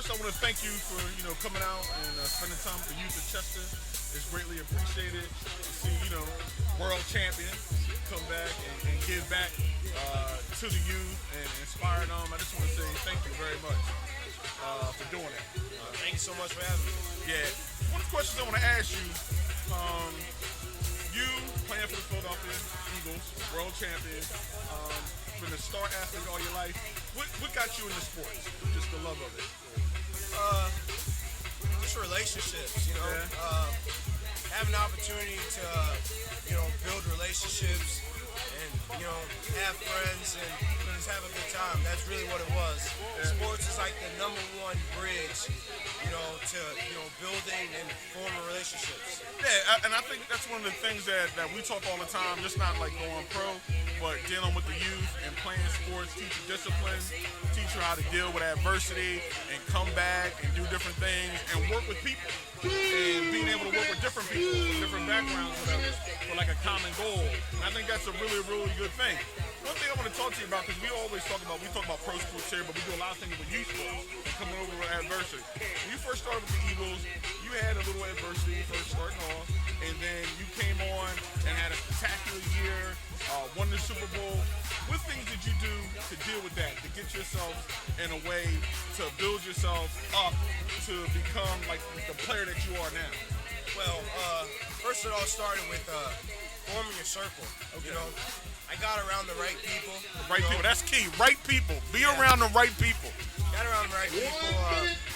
first, I want to thank you for coming out and spending time with the youth of Chester. It's greatly appreciated to see world champion come back and give back to the youth and inspire them. I just want to say thank you very much for doing that. Thank you so much for having me. Yeah. One of the questions I want to ask you, you playing for the Philadelphia Eagles, world champion, been a star athlete all your life. What got you into sports? Just the love of it. Just relationships, Yeah. Having the opportunity to, build relationships and, have friends and just have a good time. That's really what it was. Yeah. Sports is like the number one bridge, to, building and forming relationships. Yeah, and I think that's one of the things that we talk all the time, just not like going pro, but dealing with the youth and playing sports, teach you discipline, teach you how to deal with adversity and come back and do different things and work with people. And being able to work with different people from different backgrounds, whatever, for like a common goal. And I think that's a really, really good thing. One thing I want to talk to you about, because we talk about pro sports here, but we do a lot of things with youth sports and coming over with adversity. When you first started with the Eagles, you had a little adversity first starting off, and then you came on and had a spectacular year, won the Super Bowl. What things did you do to deal with that, to get yourself in a way to build yourself up to become like the player that you are now? Well, first it all started with forming your circle. Okay. I got around the right people. Right people, that's key. Right people. Be around the right people. Got around the right people.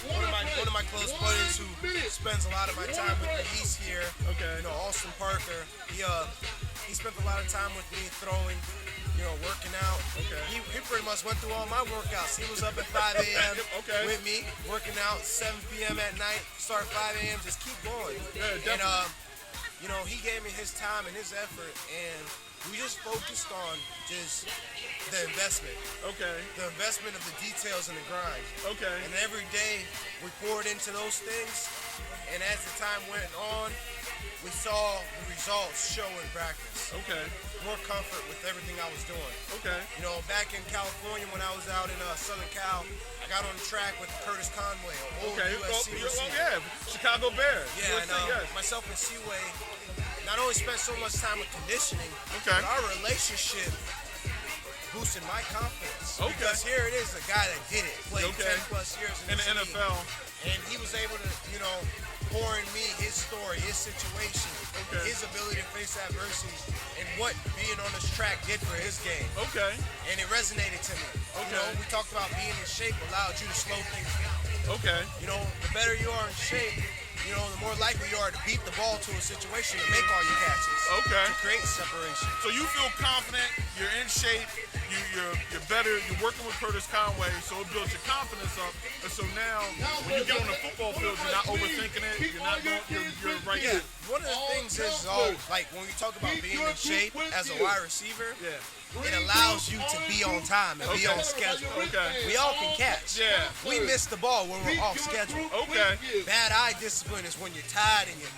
One of my close buddies who spends a lot of my time with me, he's here. Okay. Austin Parker. He spent a lot of time with me throwing, working out. Okay. He pretty much went through all my workouts. He was up at 5 a.m. Okay. with me, working out 7 p.m. at night, start 5 a.m., just keep going. Yeah, definitely. And, he gave me his time and his effort, and we just focused on just the investment. Okay. The investment of the details and the grind. Okay. And every day we poured into those things, and as the time went on, we saw the results show in practice. Okay. More comfort with everything I was doing. Okay. Back in California when I was out in Southern Cal, I got on the track with Curtis Conway, an old Okay. USC receiver. Yeah. Chicago Bears. Yeah, USC, yes. myself and Seaway not only spent so much time with conditioning, Okay. but our relationship boosted my confidence. Okay. Because here it is, a guy that did it, played Okay. 10 plus years In the league. NFL. And he was able to, pour in me his story, his situation, Okay. his ability to face adversity, and what being on this track did for his game. Okay. And it resonated to me. Okay. We talked about being in shape allowed you to slow things down. Okay. The better you are in shape, the more likely you are to beat the ball to a situation to make all your catches. Okay. To create separation. So you feel confident, you're in shape, you're better, you're working with Curtis Conway, so it builds your confidence up. And so now, when you get on the football field, you're not overthinking it, you're right Yeah, there. one of the things is like when we talk about being in shape as a wide receiver, Yeah. it allows you to be on time and be on schedule. Okay. We all can catch. Yeah. We miss the ball when we're off schedule. Okay. Bad eye discipline is when you're tired and you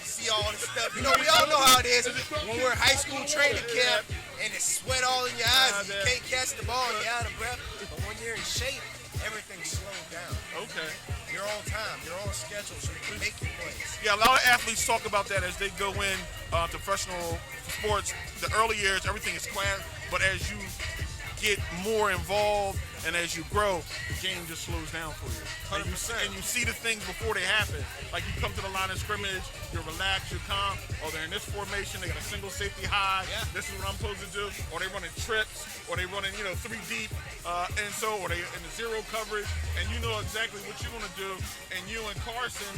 see all this stuff. We all know how it is when we're in high school training camp and it's sweat all in your eyes and you can't catch the ball and you're out of breath. But when you're in shape, everything's slowed down. Okay. You're on time. You're on schedule, so you can make your plays. Yeah, a lot of athletes talk about that as they go in to professional sports. The early years, everything is class, but as you get more involved and as you grow, the game just slows down for you. 100%. And you see the things before they happen. Like you come to the line of scrimmage, you're relaxed, you're calm. Or they're in this formation, they got a single safety high. Yeah. This is what I'm supposed to do. Or they running trips, or they running, three deep, or they in the zero coverage, and you know exactly what you want to do. And you and Carson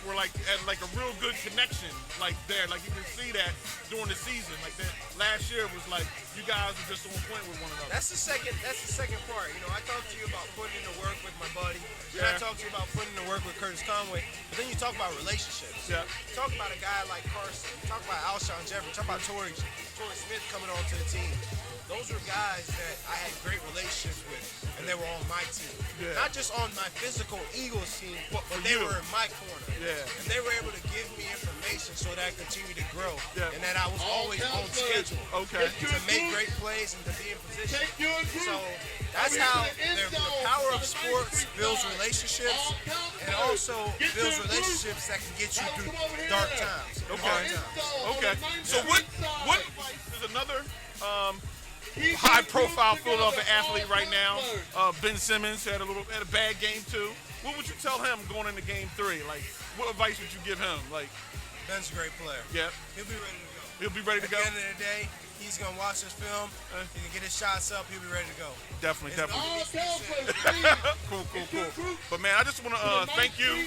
were like at like a real good connection, like there. Like you can see that during the season. Like that last year was like you guys were just on point with one another. That's the second part. I talked to you about putting in the work with my buddy. Yeah. And I talked to you about putting in the work with Curtis Conway. But then you talk about relationships. Yeah. You talk about a guy like Carson. You talk about Alshon Jeffrey. You talk about Torrey Smith coming onto the team. those were guys that I had great relationships with, and they were on my team. Yeah. Not just on my physical Eagles team, But but for they you. were in my corner. Yeah. And they were able to give me information so that I continued to grow, Yeah. and that I was always on schedule. Okay. To make great plays and to be in position. So that's how the power of sports builds relationships, and also builds relationships that can get you through dark times. and hard times. Okay. So what is another high profile Philadelphia athlete right now? Ben Simmons had a bad game too. What would you tell him going into game 3? Like, what advice would you give him? Like, Ben's a great player. yeah, He'll be ready to go. he'll be ready to go. At the end of the day, he's going to watch this film. He can get his shots up. He'll be ready to go. Definitely, There's definitely. Cool. But man, I just want to thank you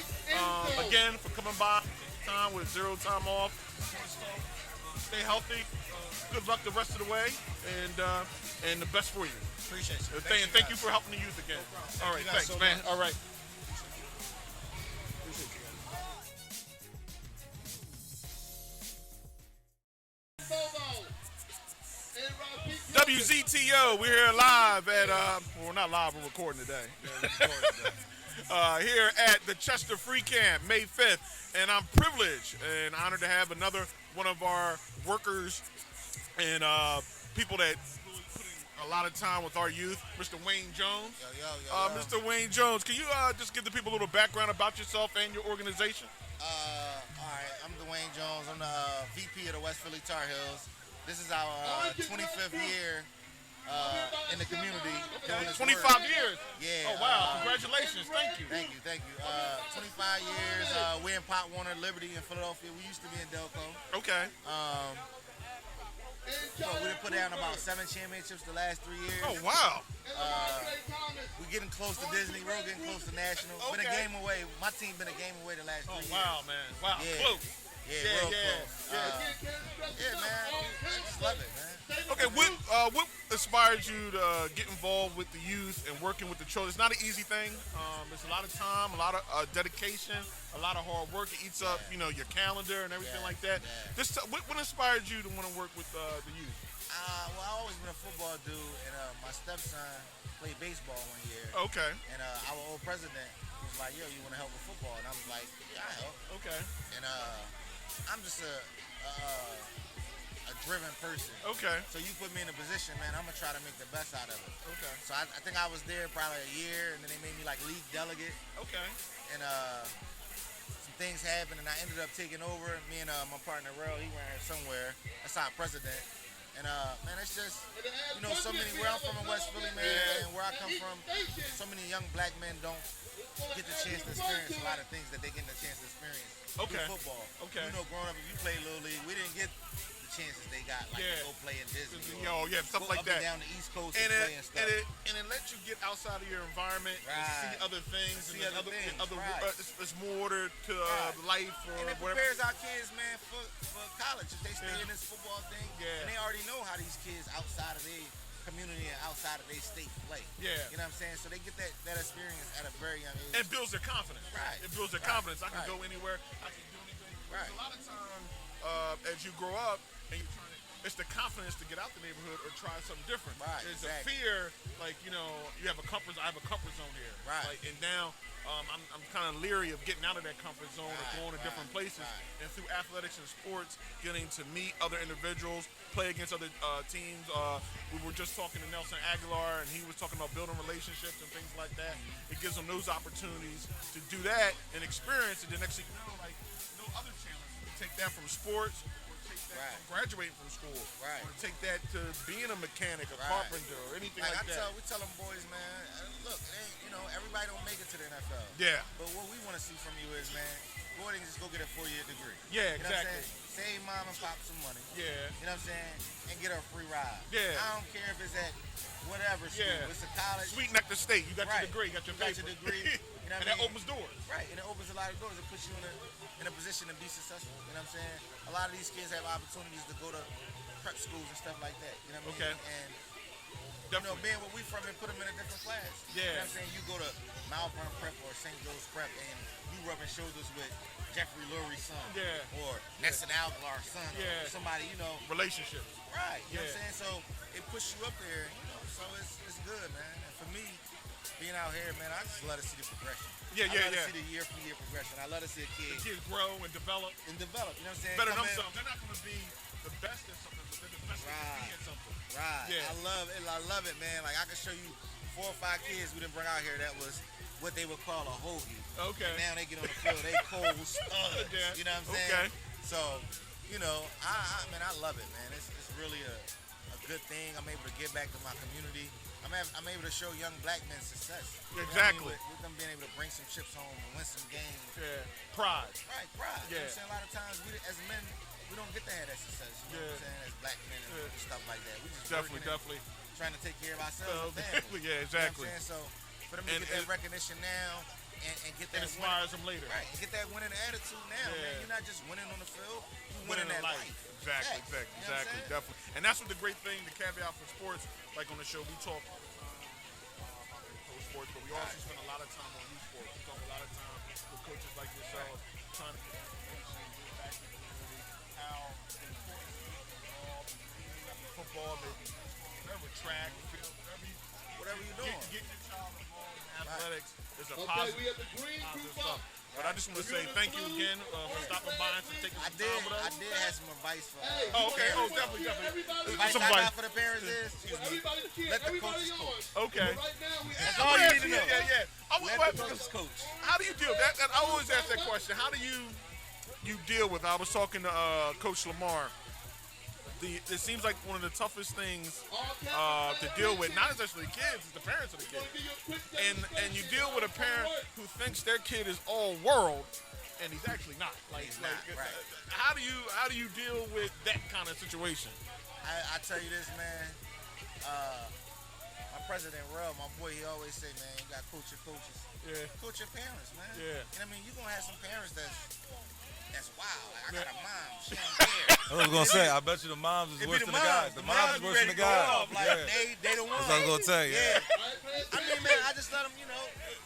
again for coming by. Time with zero time off. Stay healthy. Good luck the rest of the way, and the best for you. Appreciate you. Thank you for helping the youth again. All right, thanks, so man. much. All right. WZTO, we're here live at, well, we're not live, we're recording today. Here at the Chester Free Camp, May 5th, and I'm privileged and honored to have another one of our workers and people that really putting a lot of time with our youth, Mr. Wayne Jones. Yo. Mr. Wayne Jones, can you just give the people a little background about yourself and your organization? All right, I'm Dwayne Jones. I'm the VP of the West Philly Tar Heels. This is our 25th year in the community. Doing this 25 work. years? Yeah. Oh, wow. Congratulations. Thank you. Thank you. 25 years. We're in Pop Warner, Liberty, in Philadelphia. We used to be in Delco. Okay. So we done put down about 7 championships the last 3 years. Oh, wow. We're getting close to Disney. We're getting close to National. Been a Okay. game away. My team been a game away the last 3 years. Wow, man. Wow. Yeah. Close. Yeah, real close. Yeah, man. I just love it, man. Okay, what inspired you to get involved with the youth and working with the children? It's not an easy thing. It's a lot of time, a lot of dedication, a lot of hard work. It eats up, your calendar and everything like that. Just what inspired you to want to work with the youth? Well, I've always been a football dude, and my stepson played baseball one year. Okay. And our old president was like, "Yo, you want to help with football?" And I was like, "Yeah, I help." Okay. And I'm just a driven person. Okay. So you put me in a position, man, I'm gonna try to make the best out of it. Okay. So I think I was there probably a year, and then they made me like league delegate, Okay. and some things happened, and I ended up taking over. Me and my partner Rel, he ran here somewhere. That's our president. And man, it's just so many. Where I'm from in West Philly, man, and where I come from, so many young black men don't get the chance to experience a lot of things that they get the chance to experience Okay. through football. Okay. Growing up, if you played Little League, we didn't get the chances they got, like to go play in Disney. Stuff Go like up that. and down the East Coast And and play and stuff. it lets you get outside of your environment and see Right. other things, See and other things, right. it's more to life or And it whatever. prepares our kids, man, for college. If they stay in this football thing, Yeah. and they already know how these kids outside of their community and outside of their state play. Yeah. You know what I'm saying? So they get that experience at a very young age. It builds their confidence. Right. It builds their Right. confidence. I can Right. go anywhere. I can do anything. Right. There's a lot of time as you grow up and you're trying to. It's the confidence to get out the neighborhood or try something different. Right, There's exactly. a fear, like you have a comfort. I have a comfort zone here. Right. Like, and now I'm kind of leery of getting out of that comfort zone or going to different places. Right. And through athletics and sports, getting to meet other individuals, play against other teams. We were just talking to Nelson Agholor, and he was talking about building relationships and things like that. It gives them those opportunities to do that and experience it. The next thing you know, like no other challenge. You take that from sports. Right. From graduating from school, Right. or take that to being a mechanic, a Right. carpenter, or anything like that. We tell them boys, man, look, it ain't, everybody don't make it to the NFL. Yeah. But what we want to see from you is, man, go ahead and just go get a 4-year degree. Yeah, You know what I'm exactly. saying? Save mom and pop some money. Yeah. You know what I'm saying? And get a free ride. Yeah. I don't care if it's at whatever school. Yeah. It's a college. Sweet Nectar State. You got Right. your degree. You got your You got paper. your degree, you know what and I that mean? opens doors. Right, and it opens a lot of doors. It puts you in a position to be successful. You know what I'm saying? A lot of these kids have opportunities to go to prep schools and stuff like that. You know what I mean? Okay. And definitely. being where we from and put them in a different class. Yeah. You know what I'm saying? You go to Malvern Prep or St. Joe's Prep and you rubbing shoulders with Jeffrey Lurie's son. Yeah. Or Nesson Agholor's son. Yeah. Or somebody, Relationships. Right. You know what Yeah. I'm saying? So it pushes you up there, so it's good, man. And for me, being out here, man, I just love to see the progression. Yeah, I love yeah. to see the year-for-year progression. I love to see a kid The kids grow and develop. You know what I'm saying? Better Come in- themselves. They're not going to be the best at something, but they're the best Right. at something. Right. Yeah. I love it, man. Like I can show you 4 or 5 kids we didn't bring out here that was what they would call a hoagie. Okay. And now they get on the field, they cold studs. Yeah. You know what I'm saying? Okay. So, I love it, man. It's really a good thing. I'm able to give back to my community. I'm able to show young black men success. You know what I mean? Exactly. With them being able to bring some chips home and win some games. Yeah. Pride. Right, pride. You know what I'm Yeah. saying? A lot of times we as men, we don't get to have that success. You know what I'm Yeah. saying? As black men and Yeah. stuff like that. We just Definitely, working and definitely. trying to take care of ourselves and family. Yeah, exactly. You know what I'm saying? So for them to And- get that and- recognition now and get It that inspires them later. right, and get that winning attitude now, Yeah. man. You're not just winning on the field, you're Winning winning in that life. life. Exactly, Facts. exactly, You know what I'm exactly, saying? definitely. And that's what the great thing, the caveat for sports, like on the show, we talk all the time about pro sports, but we also spend a lot of time on youth sports. We talk a lot of time with coaches like yourself, trying to get information, get back to the community, how important it is to get involved in maybe football, maybe whatever, track, field, Whatever you're doing. Get your child involved in athletics is a Okay, positive, we have the green positive group stuff. up. But I just want to say thank you again for stopping by and taking I some did time with us. I did have some advice for Oh, okay. Oh, parents. definitely, definitely. Everybody- Advice Some I advice. got for the parents is, excuse me, Everybody the kids, let the everybody coaches yours. Okay. But right now we That's all you need to know. Yeah. I was let about the to- coaches coach. How do you deal? That I always ask that question. How do you deal with? I was talking to Coach Lamar. It seems like one of the toughest things to deal with, not especially kids, is the parents of the kids. And you deal with a parent who thinks their kid is all world, and he's actually not. He's not, right. How do you deal with that kind of situation? I tell you this, man. My president, Rel, my boy, he always say, man, you got to coach your coaches. Yeah. Coach your parents, man. Yeah. And I mean, you're going to have some parents that's wild. Like, I got a mom. She don't care. I was gonna say, I bet you the moms is It be worse the than the guys. moms. The moms is be worse than ready the to go guys. off. Like, Yeah. they the ones. That's what I was gonna tell you. Yeah. I mean, man, I just let them,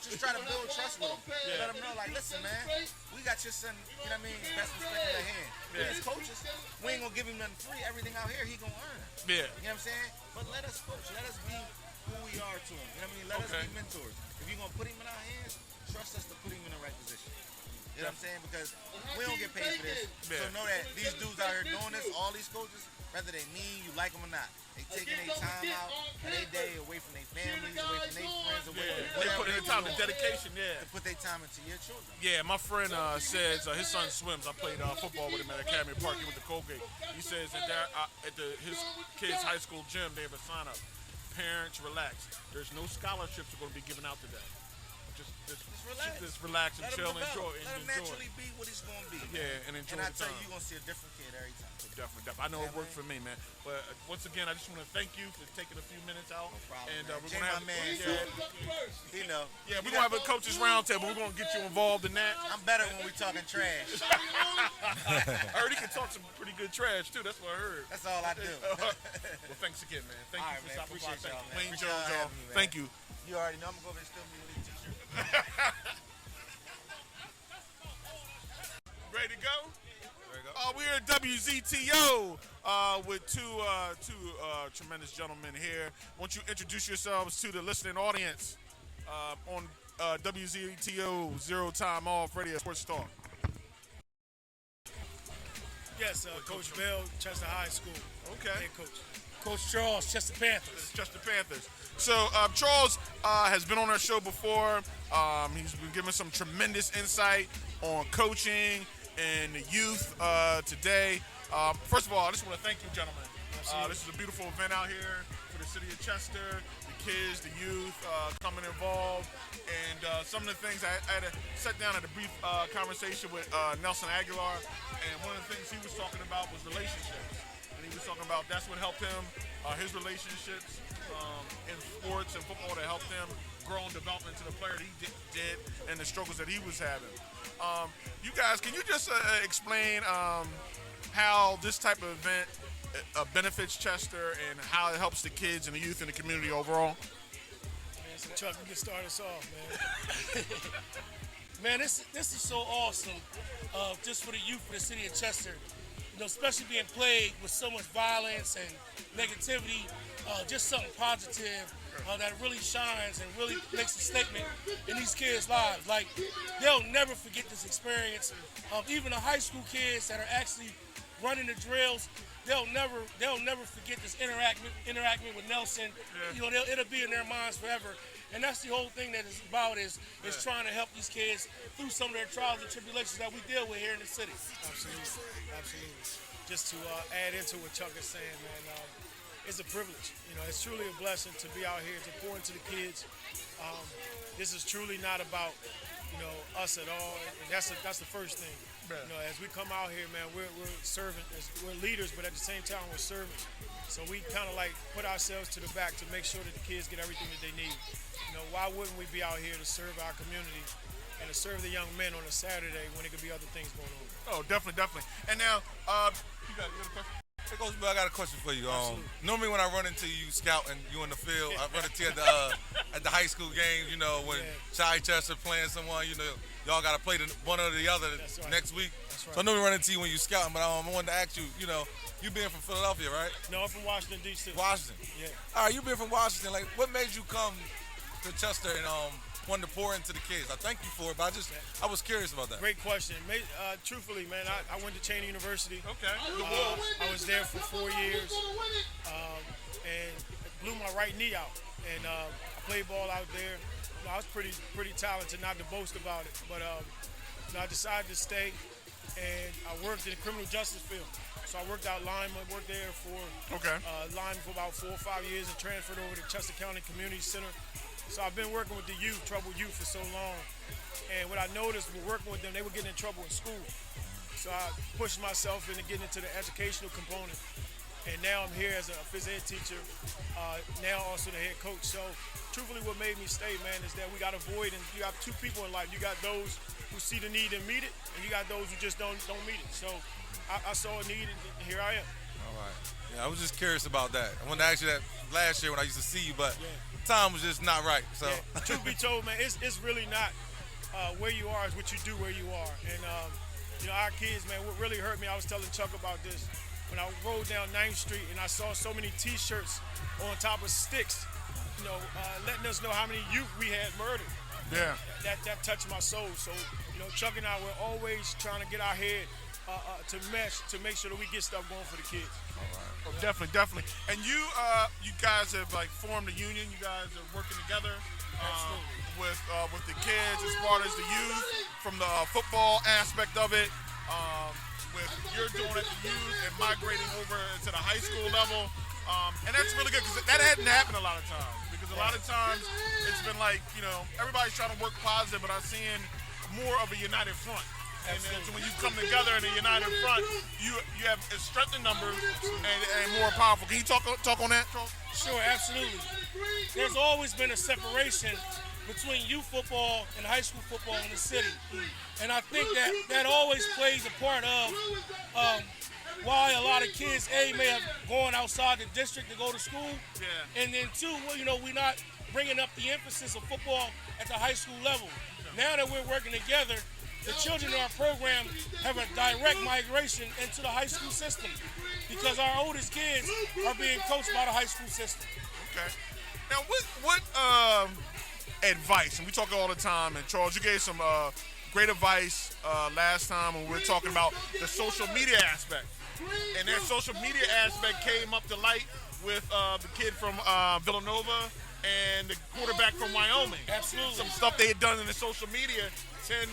just try to build trust with them. Let them know, like, listen, man, we got your son, you know what I mean, best respect in their hand. We as coaches, we ain't gonna give him nothing free. Everything out here, he gonna earn. Yeah. You know what I'm saying? But let us coach. Let us be who we are to him. You know what I mean? Let us be mentors. If you're gonna put him in our hands, trust us to put him in the right position. You know what I'm saying? Because we don't get paid for this. Yeah. So know that these dudes out here doing this, all these coaches, whether they mean you like them or not, they taking their time out of their day away from their families, away from their friends, away Yeah. from They whatever put in the they time, the doing, dedication. Yeah. to put their time into your children. Yeah, my friend says his son swims. I played football with him at Academy Park. He went to Colgate. He says that at his kid's high school gym, they have a sign up. Parents, relax. There's no scholarships are going to be given out today. Just relax. Just relax and Let chill him and enjoy. develop. Let him naturally be what he's going to be. Yeah, and enjoy And I the tell time. you, you're going to see a different kid every time. Definitely. I know it worked for me, man. But once again, I just want to thank you for taking a few minutes out. No problem, And man. we're Jay, going to have my man, yeah, You know. we're going to have a coaches roundtable. We're going to get you involved in that. I'm better when we talking trash. I heard he can talk some pretty good trash too. That's what I heard. That's all I do. Well, thanks again, man. Thank All you right, for man. stopping by. Appreciate Thank y'all, you. man. Wayne Appreciate Jones, y'all y'all. having me, man. Thank you. You already know I'm going to go over and steal me with these t-shirts. Ready to go? We're at WZTO with two tremendous gentlemen here. Won't you introduce yourselves to the listening audience on WZTO Zero Time Off Radio Sports Talk? Yes, Coach Bell, Chester High School. Okay. Head coach. Coach Charles, Chester Panthers. Chester Panthers. So Charles has been on our show before. He's been giving some tremendous insight on coaching and the youth today. First of all, I just want to thank you, gentlemen. This is a beautiful event out here for the city of Chester, the kids, the youth coming involved. And some of the things I had to sit down at a brief conversation with Nelson Agholor, and one of the things he was talking about was relationships. And he was talking about that's what helped him, his relationships in sports and football that helped him grow and develop into the player that he did and the struggles that he was having. You guys, can you just explain how this type of event benefits Chester and how it helps the kids and the youth and the community overall? Man, so Chuck, you can start us off, man. Man, this is so awesome, just for the youth of the city of Chester. You know, especially being plagued with so much violence and negativity, just something positive that really shines and really makes a statement in these kids' lives. Like, they'll never forget this experience. Even the high school kids that are actually running the drills, they'll never forget this interacting with Nelson. You know, it'll be in their minds forever. And that's the whole thing that it's about is trying to help these kids through some of their trials and tribulations that we deal with here in the city. Absolutely. Just to add into what Chuck is saying, man, it's a privilege. You know, it's truly a blessing to be out here to pour into the kids. This is truly not about, you know, us at all, and that's the first thing. You know, as we come out here, man, we're servants, we're leaders, but at the same time we're servants. So we kind of like put ourselves to the back to make sure that the kids get everything that they need. You know, why wouldn't we be out here to serve our community and to serve the young men on a Saturday when there could be other things going on? Oh, definitely. And now, you got a question? Hey, Coach Bell, I got a question for you. Normally when I run into you scouting, you in the field, I run into you at the high school games, you know, when Chester playing someone, you know, y'all got to play one or the other next week. That's right. So I normally run into you when you scouting, but I wanted to ask you, you know, you being from Philadelphia, right? No, I'm from Washington, D.C. Washington. Yeah. All right, you being from Washington, like, what made you come to Chester and wanted to pour into the kids? I thank you for it, but I was curious about that. Great question. Truthfully, man, I went to Cheney University. Okay. I was there for 4 years and blew my right knee out. And I played ball out there. You know, I was pretty talented, not to boast about it, but you know, I decided to stay, and I worked in the criminal justice field. So I worked out lineman, worked there for lineman for about 4 or 5 years, and transferred over to Chester County Community Center. So I've been working with the youth, troubled youth, for so long. And what I noticed when working with them, they were getting in trouble in school. So I pushed myself into getting into the educational component. And now I'm here as a phys ed teacher, now also the head coach. So truthfully what made me stay, man, is that we got to avoid, and you got two people in life. You got those who see the need and meet it, and you got those who just don't meet it. So I saw a need, and here I am. All right. Yeah, I was just curious about that. I wanted to ask you that last year when I used to see you, but time was just not right. So, truth be told, man, it's really not where you are, is what you do where you are. And you know, our kids, man, what really hurt me, I was telling Chuck about this, when I rode down 9th Street and I saw so many T-shirts on top of sticks, you know, letting us know how many youth we had murdered. Yeah. That touched my soul. So, you know, Chuck and I were always trying to get our head to mesh to make sure that we get stuff going for the kids. All right. Oh, definitely. And you guys have like formed a union. You guys are working together with the kids as far as the youth, from the football aspect of it. With you're doing it, the youth, and migrating over to the high school level. And that's really good because that hadn't happened a lot of times. Because a lot of times it's been like, you know, everybody's trying to work positive, but I'm seeing more of a united front. And then when you come together in a united front, you have strength in numbers and more powerful. Can you talk on that, Charles? Sure, absolutely. There's always been a separation between youth football and high school football in the city. And I think that always plays a part of why a lot of kids, may have gone outside the district to go to school. Yeah. And then two, well, you know, we're not bringing up the emphasis of football at the high school level. Now that we're working together, the children in our program have a direct migration into the high school system because our oldest kids are being coached by the high school system. Okay. Now, what advice, and we talk all the time, and Charles, you gave some great advice last time when we were talking about the social media aspect. And that social media aspect came up to light with the kid from Villanova and the quarterback from Wyoming. Absolutely. Some stuff they had done in the social media 10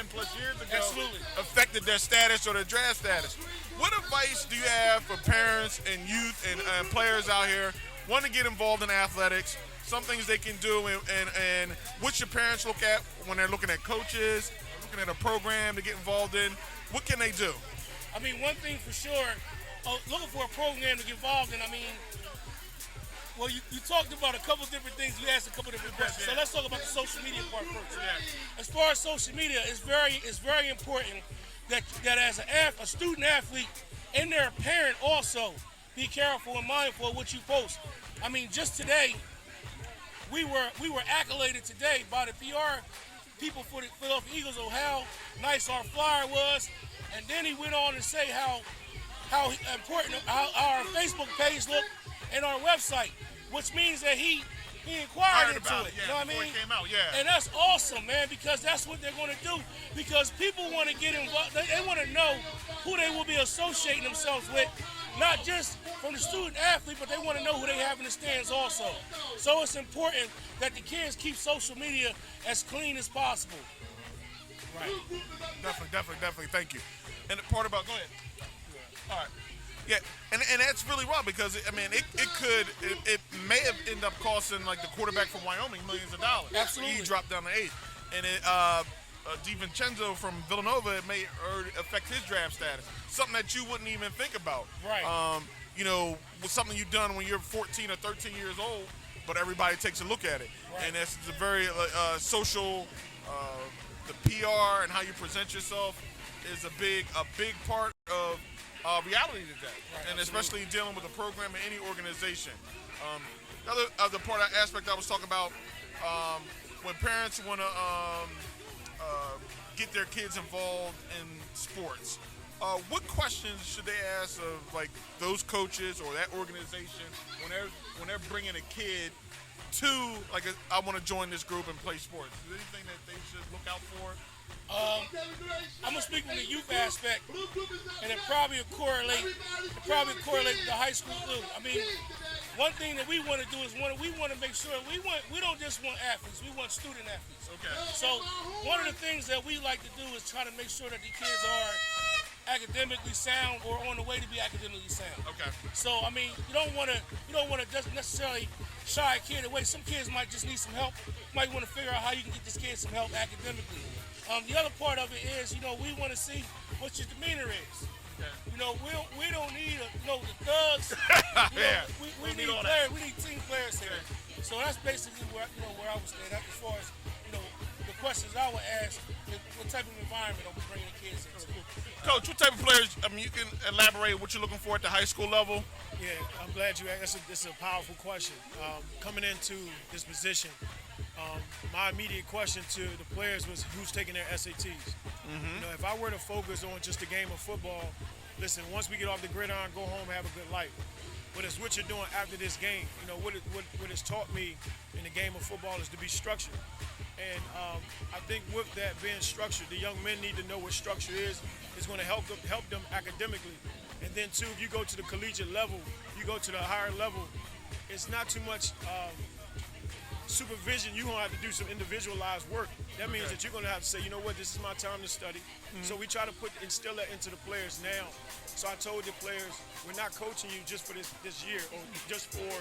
plus years ago. Absolutely. Affected their status or their draft status. What advice do you have for parents and youth and players out here wanting to get involved in athletics? Some things they can do, and what should parents look at when they're looking at coaches, looking at a program to get involved in? What can they do? I mean, one thing for sure, looking for a program to get involved in, I mean, well, you talked about a couple different things. You asked a couple different questions. So let's talk about the social media part first. As far as social media, it's very important that as a student athlete and their parent also be careful and mindful of what you post. I mean, just today, we were accoladed today by the PR people for the Philadelphia Eagles on how nice our flyer was, and then he went on to say how important how our Facebook page looked and our website, which means that he inquired into it. Yeah, you know what I before mean? it came out, yeah. And that's awesome, man, because that's what they're going to do. Because people want to get involved. They want to know who they will be associating themselves with, not just from the student athlete, but they want to know who they have in the stands also. So it's important that the kids keep social media as clean as possible. Right. Definitely. Thank you. And the part about, go ahead. All right. Yeah, and that's really wrong because it may have ended up costing like the quarterback from Wyoming millions of dollars. Absolutely. He dropped down to 8th, and DiVincenzo from Villanova, it may affect his draft status. Something that you wouldn't even think about. Right. With something you've done when you're 14 or 13 years old, but everybody takes a look at it, Right. and it's a very social. The PR and how you present yourself is a big part of reality today, Right, and especially dealing with a program in any organization. The other aspect I was talking about, when parents want to get their kids involved in sports, what questions should they ask of like those coaches or that organization when they're bringing a kid to I want to join this group and play sports? Is there anything that they should look out for? I'm gonna speak from the youth aspect, and it probably correlate with the high school too. I mean, one thing that we want to do is we want to make sure we don't just want athletes, we want student athletes. Okay. So one of the things that we like to do is try to make sure that the kids are academically sound or on the way to be academically sound. Okay. So I mean, you don't want to just necessarily shy a kid away. Some kids might just need some help. You might want to figure out how you can get this kid some help academically. The other part of it is, we want to see what your demeanor is. Okay. We don't need the thugs. Yeah. We need all players. We need team players here. So that's basically where I would stand up as far as the questions I would ask. What type of environment are we bringing the kids into? Coach, what type of players? I mean, you can elaborate what you're looking for at the high school level. Yeah, I'm glad you asked. This is a powerful question. Coming into this position, my immediate question to the players was who's taking their SATs. Mm-hmm. If I were to focus on just the game of football, listen, once we get off the gridiron, go home, have a good life. But it's what you're doing after this game. What it's taught me in the game of football is to be structured. And I think with that being structured, the young men need to know what structure is. It's going to help them academically. And then too, if you go to the collegiate level, you go to the higher level, it's not too much supervision. You're going to have to do some individualized work. That means that you're going to have to say, this is my time to study. Mm-hmm. So we try to instill that into the players now. So I told the players, we're not coaching you just for this year or just for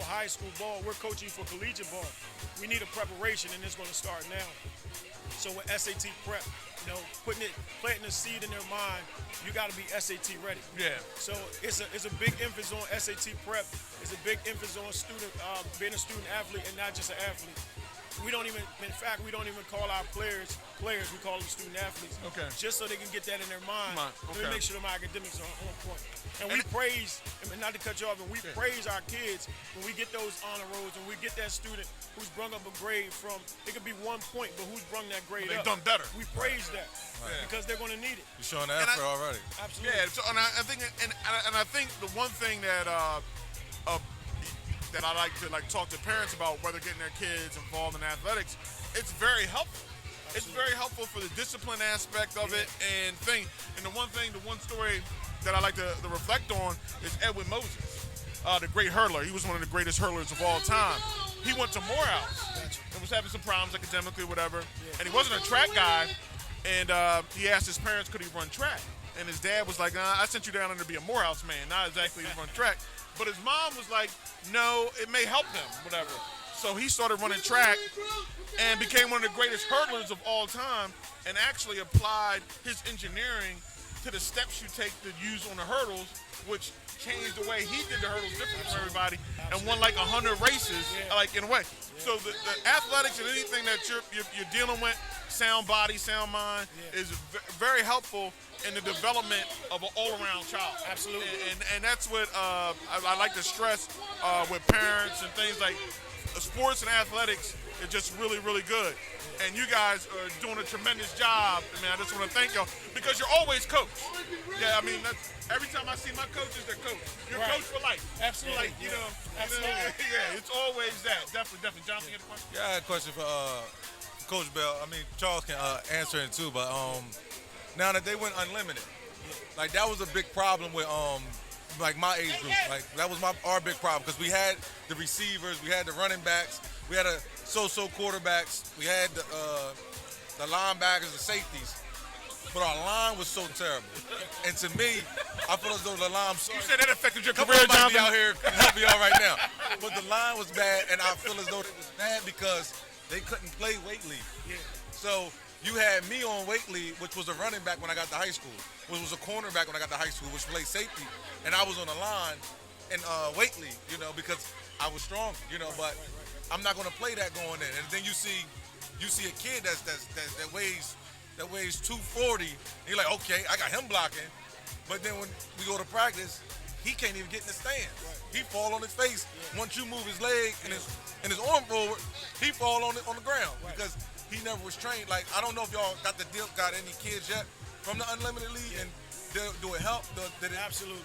high school ball. We're coaching you for collegiate ball. We need a preparation, and it's going to start now. So with SAT prep, planting a seed in their mind, you got to be SAT ready. Yeah. So it's a big emphasis on SAT prep. It's a big emphasis on being a student athlete and not just an athlete. In fact, we don't even call our players, we call them student athletes. Okay. Just so they can get that in their mind. Okay. Let me make sure my academics are on point. And we praise, not to cut you off, praise our kids when we get those honor rolls and we get that student who's brung up a grade from, it could be 1 point, but who's brung that grade up. They've done better. We praise that because they're going to need it. You're showing the effort already. Absolutely. Yeah, so, and I think the one thing that I like to talk to parents about, whether getting their kids involved in athletics, it's very helpful. Absolutely. It's very helpful for the discipline aspect of it and thing. And the one story that I like to reflect on is Edwin Moses, the great hurler. He was one of the greatest hurlers of all time. He went to Morehouse and was having some problems academically, whatever. And he wasn't a track guy. And he asked his parents, could he run track? And his dad was like, I sent you down there to be a Morehouse man, not exactly to run track. But his mom was like, no, it may help him, whatever. So he started running track and became one of the greatest hurdlers of all time and actually applied his engineering to the steps you take to use on the hurdles, which changed the way he did the hurdles different from everybody, and won like 100 races, like in a way. So the athletics and anything that you're dealing with, sound body, sound mind, is very helpful in the development of an all-around child. Absolutely. And that's what I like to stress with parents and things like sports and athletics is just really, really good. And you guys are doing a tremendous job. I mean, I just want to thank y'all because you're always coach. Yeah, I mean, every time I see my coaches, they're coach. You're coach for life. Absolutely. Like, you know, Absolutely. yeah, it's always that. Definitely. Jonathan, you had a question? Yeah, I had a question for Coach Bell. I mean, Charles can answer it too, but now that they went unlimited, like that was a big problem with like my age group. Like that was our big problem because we had the receivers, we had the running backs, we had a so-so quarterbacks, we had the linebackers, the safeties, but our line was so terrible. And to me, I feel as though the line. You said that affected your Couple career, of them might be Jonathan? out here and help me out right now, but the line was bad, and I feel as though it was bad because they couldn't play weight league. So you had me on weight league, which was a running back when I got to high school, which was a cornerback when I got to high school, which played safety, and I was on the line in weight league, you know, because I was strong, you know, but I'm not going to play that going in. And then you see a kid that weighs 240, and you're like, okay, I got him blocking, but then when we go to practice, he can't even get in the stands. He fall on his face. Once you move his leg and his arm forward, he fall on the ground because he never was trained. Like, I don't know if y'all got any kids yet from the Unlimited League, and do it help? Absolutely.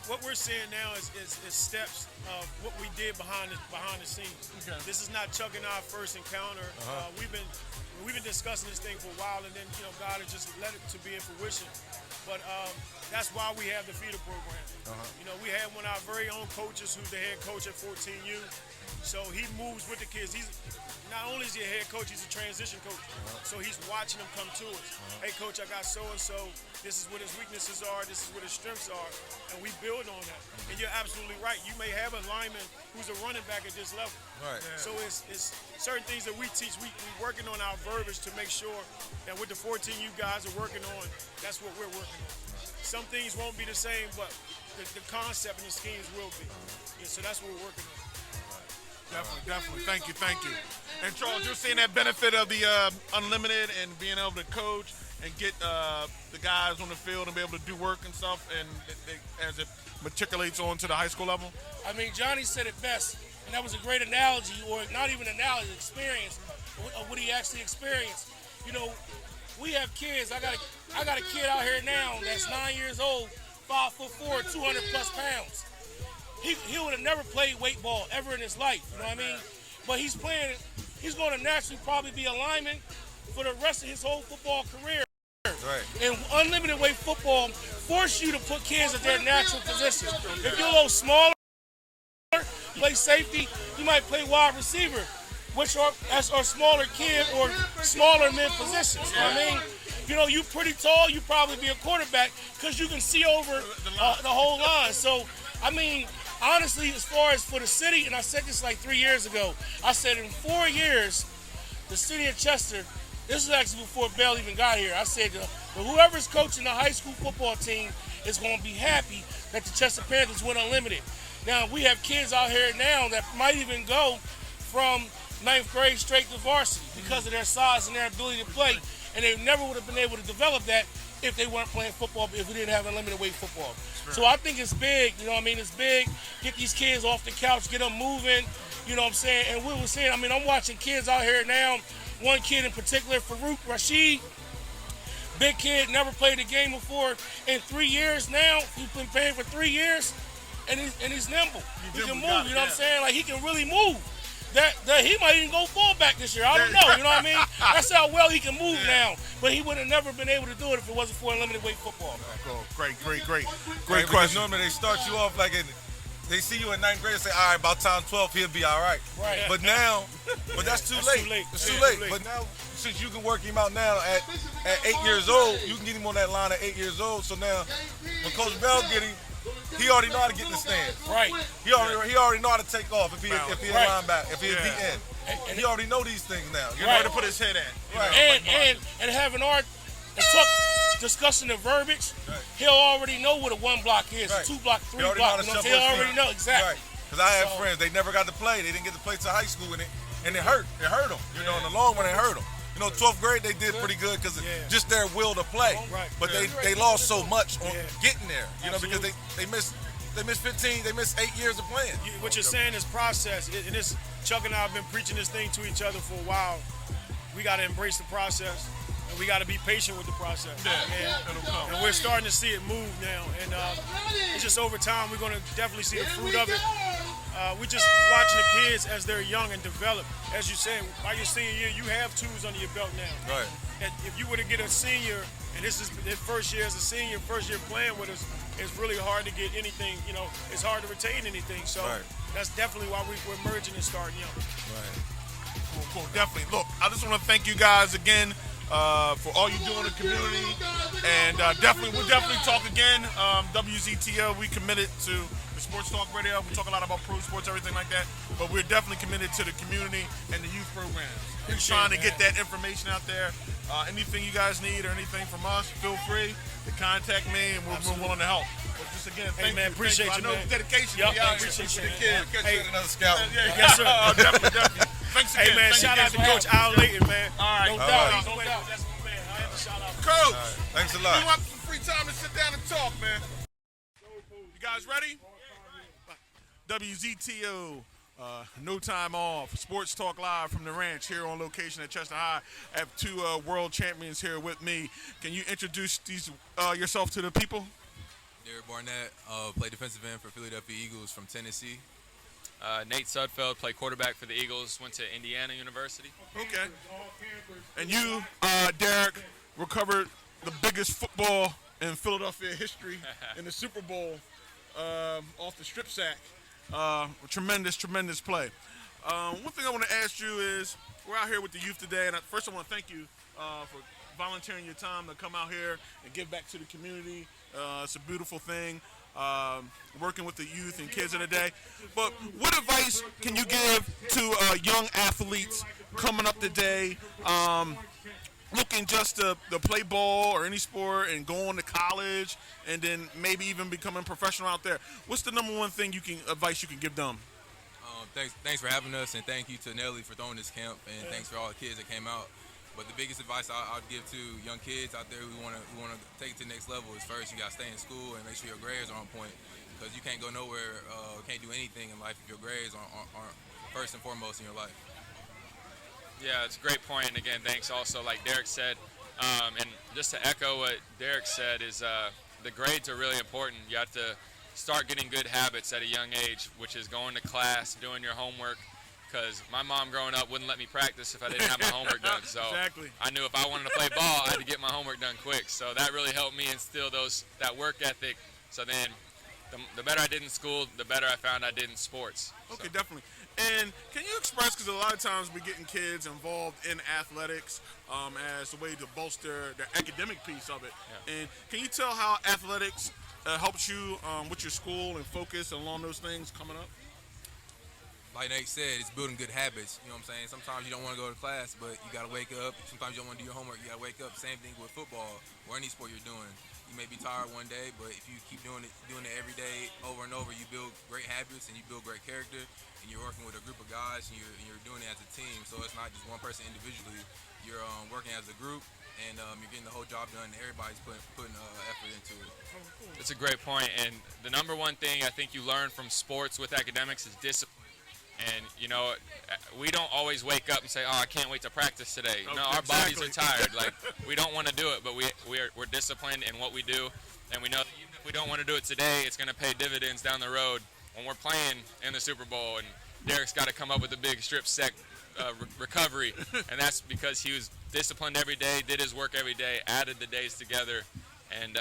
What we're seeing now is steps of what we did behind the scenes. Okay. This is not Chuck and our first encounter. We've been discussing this thing for a while, and then God has just led it to be in fruition. But that's why we have the feeder program. We had one of our very own coaches who's the head coach at 14U. So he moves with the kids. He's not only is he a head coach, he's a transition coach. So he's watching them come to us. Hey, coach, I got so-and-so. This is what his weaknesses are. This is what his strengths are. And we build on that. And you're absolutely right. You may have a lineman who's a running back at this level. Right. So it's certain things that we teach. We working on our verbiage to make sure that with the 14U guys are working on, that's what we're working on. Some things won't be the same, but the concept and the schemes will be. So that's what we're working on. Definitely. Thank you. And Charles, you're seeing that benefit of the unlimited and being able to coach and get the guys on the field and be able to do work and stuff, and as it matriculates on to the high school level? I mean, Johnny said it best, and that was a great analogy, or not even analogy, experience of what he actually experienced. We have kids. I got a kid out here now that's 9 years old, 5'4", 200 plus pounds. He would have never played weight ball ever in his life, you know what I mean? But he's going to naturally probably be a lineman for the rest of his whole football career. Right. And unlimited weight football force you to put kids at their natural positions. If you're a little smaller, play safety, you might play wide receiver, which are smaller kid or smaller mid positions. You know what I mean? You pretty tall, you probably be a quarterback because you can see over the whole line. So, I mean, honestly, as far as for the city, and I said this like 3 years ago, I said in 4 years, the city of Chester, this was actually before Bell even got here, I said whoever's coaching the high school football team is going to be happy that the Chester Panthers went unlimited. Now, we have kids out here now that might even go from 9th grade straight to varsity because of their size and their ability to play, and they never would have been able to develop that if they weren't playing football, if we didn't have unlimited weight football. Sure. So I think it's big, it's big. Get these kids off the couch, get them moving, you know what I'm saying? And we were saying, I'm watching kids out here now, one kid in particular, Farouk Rashid, big kid, never played a game before. In 3 years now, he's been playing for 3 years, and he's nimble. He can move, you know what I'm saying? Like, he can really move. That he might even go fullback this year. I don't know, you know what I mean? That's how well he can move now. But he would have never been able to do it if it wasn't for unlimited weight football. Cool. Great Because question. normally they start you off like they see you in 9th grade and say, all right, about time 12, he'll be all right. Right. But now, that's too late. It's too late. But now, since you can work him out now at 8 years old, you can get him on that line at 8 years old. So now, when Coach Bell get him, he already know how to get in the stands. Right. He already know how to take off if he a linebacker, if he a DN. And he already know these things now. You know where to put his head at. Right. And having art and talk. discussing the verbiage, he'll already know what a 1 block is, a 2 block, 3 block. He'll already know exactly. Because I have friends, they never got to play. They didn't get to play till high school, and it hurt. It hurt them. You know, in the long run, it hurt them. You know, 12th grade, they did pretty good because just their will to play. But they lost so much on getting there, you know, because they missed 15, they missed 8 years of playing. What you're saying is process. And this, Chuck and I have been preaching this thing to each other for a while. We got to embrace the process, and we got to be patient with the process. And we're starting to see it move now. And it's just over time, we're going to definitely see the fruit of it. We just watching the kids as they're young and develop. As you said, by your senior year, you have tools under your belt now. Right. And if you were to get a senior, and this is their first year as a senior, first year playing with us, it's really hard to get anything, you know, it's hard to retain anything. So that's definitely why we're merging and starting young. Right. Cool, definitely. Look, I just want to thank you guys again for all you do in the community. And we'll definitely talk again. WZTO, we committed to the Sports Talk Radio. We talk a lot about pro sports, everything like that. But we're definitely committed to the community and the youth programs. We're trying to get that information out there. Anything you guys need or anything from us, feel free to contact me, and we're willing to help. But just again, thank you. Appreciate you, I know man. dedication. Yep, I appreciate you, the man. kids. Catch you at another scout. Yes, sir. Definitely. Thanks again. Hey, man, Thank shout you out to again Coach Al Layton, man. All right. No All doubt. right. No doubt. That's my man. I have to shout out. Coach, Thanks a we lot. want some free time to sit down and talk, man. You guys ready? WZTO, no time off. Sports Talk Live from the ranch here on location at Chester High. I have two world champions here with me. Can you introduce yourself to the people? Barnett, play defensive end for Philadelphia Eagles from Tennessee. Nate Sudfeld, played quarterback for the Eagles, went to Indiana University. Okay. And you, Derek, recovered the biggest football in Philadelphia history in the Super Bowl off the strip sack. Tremendous play. One thing I want to ask you is, we're out here with the youth today, and first I want to thank you for volunteering your time to come out here and give back to the community. It's a beautiful thing, working with the youth and kids of the day. But what advice can you give to young athletes coming up today, looking just to play ball or any sport and going to college and then maybe even becoming professional out there? What's the number one thing advice you can give them? Thanks for having us, and thank you to Nelly for throwing this camp, and thanks for all the kids that came out. But the biggest advice I'd give to young kids out there who want to take it to the next level is, first, you got to stay in school and make sure your grades are on point, because you can't go nowhere, can't do anything in life if your grades aren't first and foremost in your life. Yeah, it's a great point. And again, thanks also, like Derek said. And just to echo what Derek said is the grades are really important. You have to start getting good habits at a young age, which is going to class, doing your homework. Because my mom growing up wouldn't let me practice if I didn't have my homework done. So Exactly. I knew if I wanted to play ball, I had to get my homework done quick. So that really helped me instill that work ethic. So then the better I did in school, the better I found I did in sports. Okay, definitely. And can you express, because a lot of times we're getting kids involved in athletics as a way to bolster the academic piece of it. Yeah. And can you tell how athletics helps you with your school and focus along those things coming up? Like Nate said, it's building good habits. You know what I'm saying? Sometimes you don't want to go to class, but you got to wake up. Sometimes you don't want to do your homework. You got to wake up. Same thing with football or any sport you're doing. You may be tired one day, but if you keep doing it every day over and over, you build great habits and you build great character, and you're working with a group of guys, and you're doing it as a team. So it's not just one person individually. You're working as a group, and you're getting the whole job done, and everybody's putting effort into it. It's a great point. And the number one thing I think you learn from sports with academics is discipline. And, you know, we don't always wake up and say, oh, I can't wait to practice today. No, our bodies are tired. Like, we don't want to do it, but we're disciplined in what we do. And we know that even if we don't want to do it today, it's going to pay dividends down the road when we're playing in the Super Bowl. And Derek's got to come up with a big strip sack recovery. And that's because he was disciplined every day, did his work every day, added the days together, and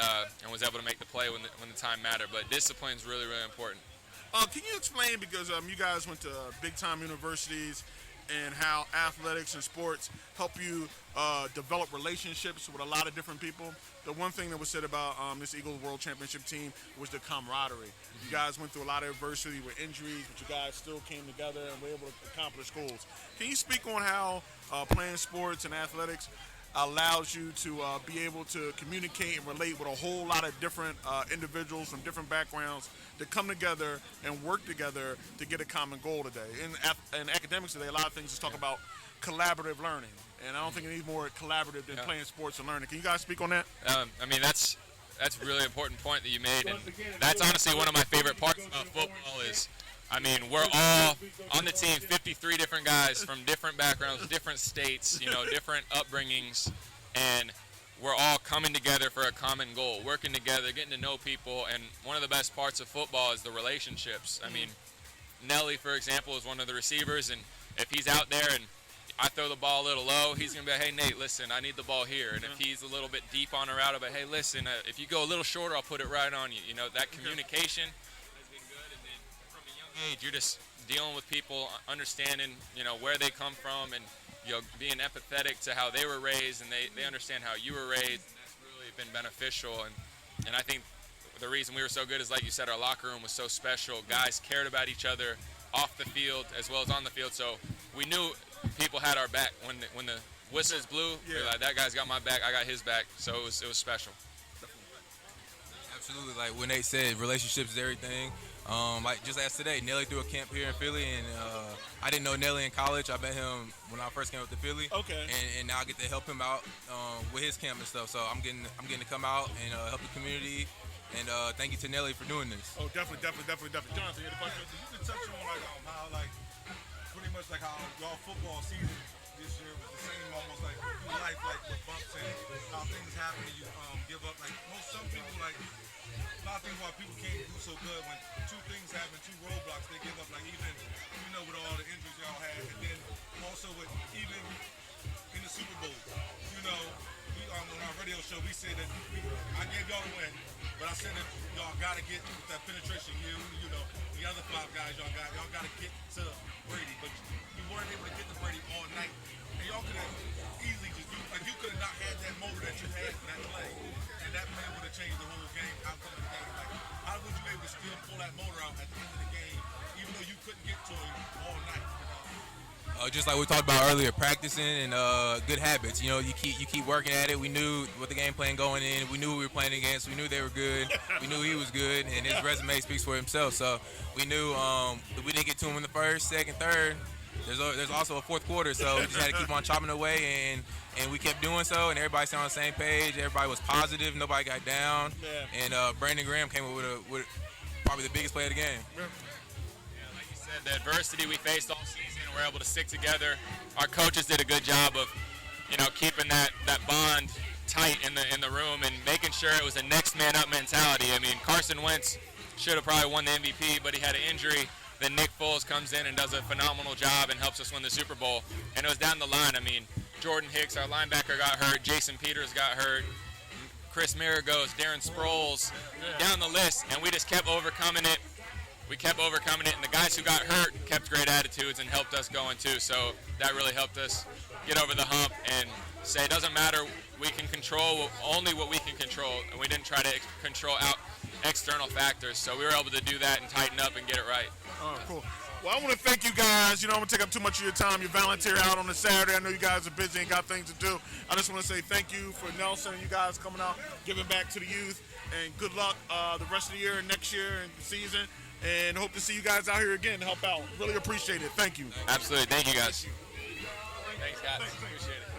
was able to make the play when the time mattered. But discipline is really, really important. Can you explain, because you guys went to big-time universities, and how athletics and sports help you develop relationships with a lot of different people? The one thing that was said about this Eagles World Championship team was the camaraderie. You guys went through a lot of adversity with injuries, but you guys still came together and were able to accomplish goals. Can you speak on how playing sports and athletics allows you to be able to communicate and relate with a whole lot of different individuals from different backgrounds to come together and work together to get a common goal today. In academics today, a lot of things just talk about collaborative learning, and I don't think it needs more collaborative than playing sports and learning. Can you guys speak on that? I mean, that's a really important point that you made, and that's honestly one of my favorite parts of football is, I mean, we're all on the team, 53 different guys from different backgrounds, different states, different upbringings, and we're all coming together for a common goal, working together, getting to know people, and one of the best parts of football is the relationships. I mean, Nelly, for example, is one of the receivers, and if he's out there and I throw the ball a little low, he's going to be like, hey, Nate, listen, I need the ball here. And if he's a little bit deep on a route, I'll be like, hey, listen, if you go a little shorter, I'll put it right on you. That communication has been good. And then from a young age, you're just dealing with people, understanding, where they come from and, being empathetic to how they were raised and they understand how you were raised. And that's really been beneficial. And I think the reason we were so good is, like you said, our locker room was so special. Guys cared about each other off the field as well as on the field. So we knew people had our back when the whistles blew. We were like, that guy's got my back, I got his back. So it was special. Absolutely, like when Nate said, relationships is everything. Like just as today, Nelly threw a camp here in Philly, and I didn't know Nelly in college. I met him when I first came up to Philly. Okay. And now I get to help him out with his camp and stuff. So I'm getting to come out and help the community. And thank you to Nelly for doing this. Oh, definitely. Jonathan, you had a question? You can touch on how pretty much like how y'all football season this year was the same almost like through life, like with bumps and how things happen and you give up. Like some people, like a lot of things why people can't do so good when two things happen, two roadblocks, they give up. Like even with all the injuries y'all had, and then also with even in the Super Bowl, we on our radio show we said that I gave y'all the win, but I said that y'all gotta get that penetration. The other 5 guys y'all gotta get to Brady, but you weren't able to get to Brady all night, and y'all could have easily you could have not had that motor that you had in that play, and that play would have changed the whole game outcome of the game. Like, how was you able to still pull that motor out at the end of the game, even though you couldn't get to him all night? Just like we talked about earlier, practicing and good habits. You keep working at it. We knew what the game plan going in. We knew who we were playing against. We knew they were good. We knew he was good, and his resume speaks for himself. So we knew if we didn't get to him in the first, second, third, there's also a fourth quarter. So we just had to keep on chopping away, and we kept doing so. And everybody stayed on the same page. Everybody was positive. Nobody got down. Yeah. And Brandon Graham came up with probably the biggest play of the game. Yeah, like you said, the adversity we faced all season. We're able to stick together. Our coaches did a good job of, keeping that bond tight in the room and making sure it was a next man up mentality. I mean, Carson Wentz should have probably won the MVP, but he had an injury. Then Nick Foles comes in and does a phenomenal job and helps us win the Super Bowl. And it was down the line. I mean, Jordan Hicks, our linebacker, got hurt. Jason Peters got hurt. Chris Maragos, Darren Sproles, down the list, and we just kept overcoming it. We kept overcoming it, and the guys who got hurt kept great attitudes and helped us going too. So that really helped us get over the hump and say it doesn't matter. We can control only what we can control, and we didn't try to control out external factors. So we were able to do that and tighten up and get it right. Oh, cool. Well, I want to thank you guys. I'm going to take up too much of your time. You volunteer out on a Saturday. I know you guys are busy and got things to do. I just want to say thank you for Nelson and you guys coming out, giving back to the youth, and good luck the rest of the year and next year and the season. And hope to see you guys out here again to help out. Really appreciate it. Thank you. Absolutely. Thank you, guys. Thanks, guys. Appreciate it.